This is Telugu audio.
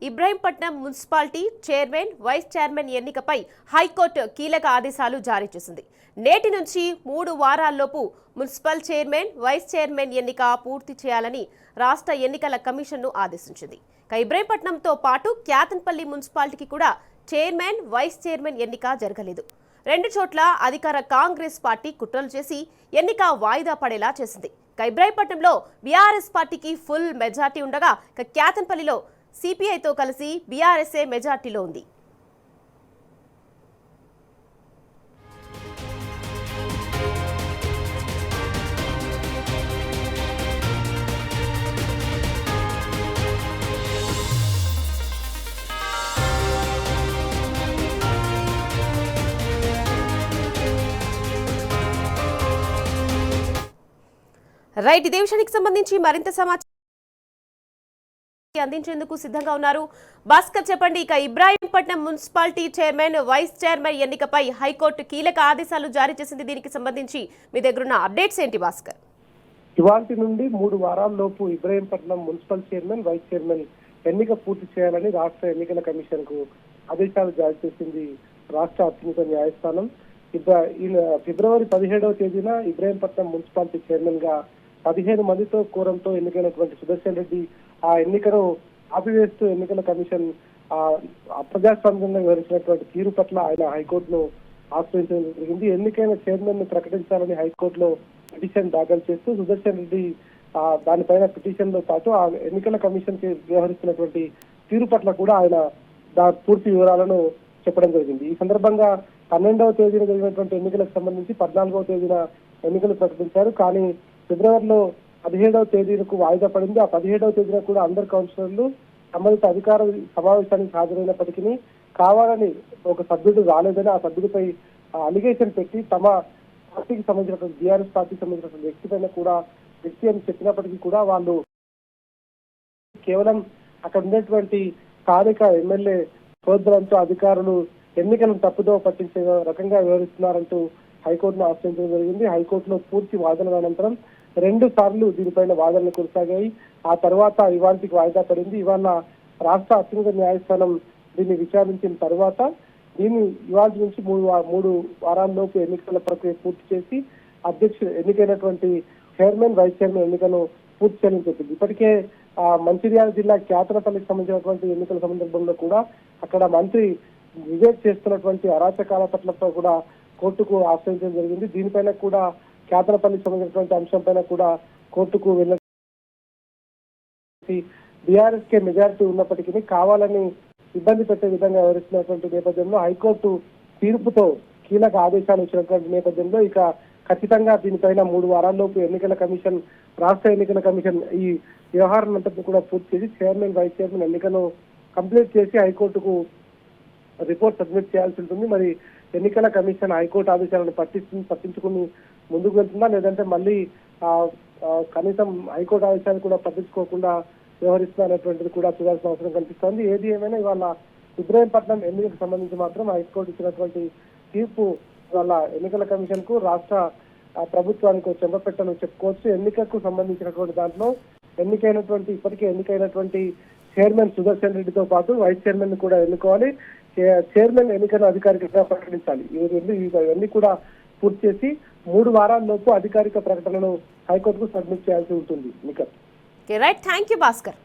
Ibrahimpatnam municipality chairman, vice chairman ఎన్నికపై హైకోర్టు కీలక ఆదేశాలు జారీ చేసింది. నేటి నుంచి 3 వారాల్లోపు మున్సిపల్ చైర్మన్, వైస్ చైర్మన్ ఎన్నిక పూర్తి చేయాలని రాష్ట్ర ఎన్నికల కమిషన్ను ఆదేశించింది. ఇబ్రహీంపట్నంతో పాటు క్యాతన్పల్లి మున్సిపాలిటీకి కూడా చైర్మన్, వైస్ చైర్మన్ ఎన్నిక జరగలేదు. 2 చోట్ల అధికార కాంగ్రెస్ పార్టీ కుట్రలు చేసి ఎన్నిక వాయిదా పడేలా చేసింది. ఇబ్రహీంపట్నంలో బీఆర్ఎస్ పార్టీకి ఫుల్ మెజార్టీ ఉండగా క్యాతన్పల్లిలో సిపిఐతో కలిసి బీఆర్ఎస్ఏ మెజార్టీలో ఉంది. రైట్, ఇదే విషయానికి సంబంధించి మరింత సమాచారం అందించేందుకు సిద్ధంగా ఉన్నారు భాస్కర్. చెప్పండి, Ibrahimpatnam municipality chairman, vice chairman ఎన్నికపై హైకోర్టు కీలక ఆదేశాలు జారీ చేసింది. దీనికి సంబంధించి మీ దగ్గరున్న అప్డేట్స్ ఏంటి భాస్కర్? ఇవాల్టి నుండి 3 వారాల్లోపు Ibrahimpatnam municipal chairman, vice chairman ఎన్నిక పూర్తి చేయాలని రాష్ట్ర ఎన్నికల కమిషన్ కు ఆదేశాలు జారీ చేసింది రాష్ట్ర అత్యున్నత న్యాయస్థానం. ఫిబ్రవరి 17వ తేదీన ఇబ్రాహీంపట్నం మున్సిపాలిటీ చైర్మన్ గా 15 మందితో కోరంతో ఎన్నికైనటువంటి సుదర్శన్ రెడ్డి ఆ ఎన్నికను ఆపివేస్తూ ఎన్నికల కమిషన్ అప్రజాస్వామ్యంగా వివరించినటువంటి తీరు పట్ల ఆయన హైకోర్టును ఆశ్రయించడం జరిగింది. ఎన్నికైన చైర్మన్ ను ప్రకటించాలని హైకోర్టులో పిటిషన్ దాఖలు చేస్తూ సుదర్శన్ రెడ్డి దానిపైన పిటిషన్ తో పాటు ఆ ఎన్నికల కమిషన్ కి వ్యవహరిస్తున్నటువంటి తీరు పట్ల కూడా ఆయన పూర్తి వివరాలను చెప్పడం జరిగింది. ఈ సందర్భంగా 12వ తేదీన జరిగినటువంటి ఎన్నికలకు సంబంధించి 14వ తేదీన ఎన్నికలు ప్రకటించారు. కానీ ఫిబ్రవరిలో 17వ తేదీలకు వాయిదా పడింది. ఆ 17వ తేదీన కూడా అందరు కౌన్సిలర్లు సంబంధిత అధికార సమావేశానికి హాజరైనప్పటికీ కావాలని ఒక సభ్యుడు రాలేదని ఆ సభ్యుడిపై అలిగేషన్ పెట్టి తమ పార్టీకి సంబంధించినటువంటి బీఆర్ఎస్ పార్టీకి సంబంధించినటువంటి వ్యక్తి అని చెప్పినప్పటికీ కూడా వాళ్ళు కేవలం అక్కడ ఉండేటువంటి స్థానిక ఎమ్మెల్యే సోదరులతో అధికారులు ఎన్నికలను తప్పుదో పట్టించే రకంగా వివరిస్తున్నారంటూ హైకోర్టును ఆశ్రయించడం జరిగింది. హైకోర్టులో పూర్తి వాదనల అనంతరం 2 సార్లు దీనిపైన వాదనలు కొనసాగాయి. ఆ తర్వాత ఇవాళకి వాయిదా పడింది. ఇవాళ రాష్ట్ర అత్యున్నత న్యాయస్థానం దీన్ని విచారించిన తర్వాత దీన్ని ఇవాళ నుంచి 3 వారాల్లోపు ఎన్నికల ప్రక్రియ పూర్తి చేసి ఎన్నికైనటువంటి చైర్మన్, వైస్ చైర్మన్ ఎన్నికను పూర్తి చేయాలని చెప్పింది. ఇప్పటికే మంచిర్యాల జిల్లా క్యాతనపల్లికి సంబంధించినటువంటి ఎన్నికల సందర్భంలో కూడా అక్కడ మంత్రి వివేక్ చేస్తున్నటువంటి అరాచకాల పట్ల కూడా కోర్టుకు ఆశ్రయించడం జరిగింది. దీనిపైన కూడా క్యాతనపల్లికి సంబంధించినటువంటి అంశంపైన కూడా కోర్టుకు వెళ్ళి బీఆర్ఎస్ కే మెజారిటీ ఉన్నప్పటికీ కావాలని ఇబ్బంది పెట్టే విధంగా వ్యవహరిస్తున్నటువంటి నేపథ్యంలో హైకోర్టు తీర్పుతో కీలక ఆదేశాలు ఇచ్చినటువంటి నేపథ్యంలో ఇక ఖచ్చితంగా దీనిపైన 3 వారాల్లోపు ఎన్నికల కమిషన్, రాష్ట్ర ఎన్నికల కమిషన్ ఈ వ్యవహారం అంతటిని కూడా పూర్తి చేసి చైర్మన్, వైస్ చైర్మన్ ఎన్నికను కంప్లీట్ చేసి హైకోర్టుకు రిపోర్ట్ సబ్మిట్ చేయాల్సి ఉంటుంది. మరి ఎన్నికల కమిషన్ హైకోర్టు ఆదేశాలను పట్టించుకుని ముందుకు వెళ్తుందా, లేదంటే మళ్ళీ కనీసం హైకోర్టు ఆదేశాలు కూడా పట్టించుకోకుండా వ్యవహరిస్తున్నా అనేటువంటిది కూడా చూడాల్సిన అవసరం కనిపిస్తోంది. ఏది ఏమైనా ఇవాళ ఇబ్రాహీంపట్నం ఎన్నికకు సంబంధించి మాత్రం హైకోర్టు ఇచ్చినటువంటి తీర్పు వాళ్ళ ఎన్నికల కమిషన్ కు, రాష్ట్ర ప్రభుత్వానికి చెంపపెట్టను చెప్పుకోవచ్చు. ఎన్నికకు సంబంధించినటువంటి దాంట్లో ఇప్పటికే ఎన్నికైనటువంటి చైర్మన్ సుదర్శన్ రెడ్డితో పాటు వైస్ చైర్మన్ కూడా ఎన్నుకోవాలి. చైర్మన్ ఎన్నికను అధికారికంగా ప్రకటించాలి. ఇవన్నీ కూడా పూర్తి చేసి 3 వారాల్లోపు అధికారిక ప్రకటనను హైకోర్టుకు సబ్మిట్ చేయాల్సి ఉంటుంది. Right, thank you Bhaskar.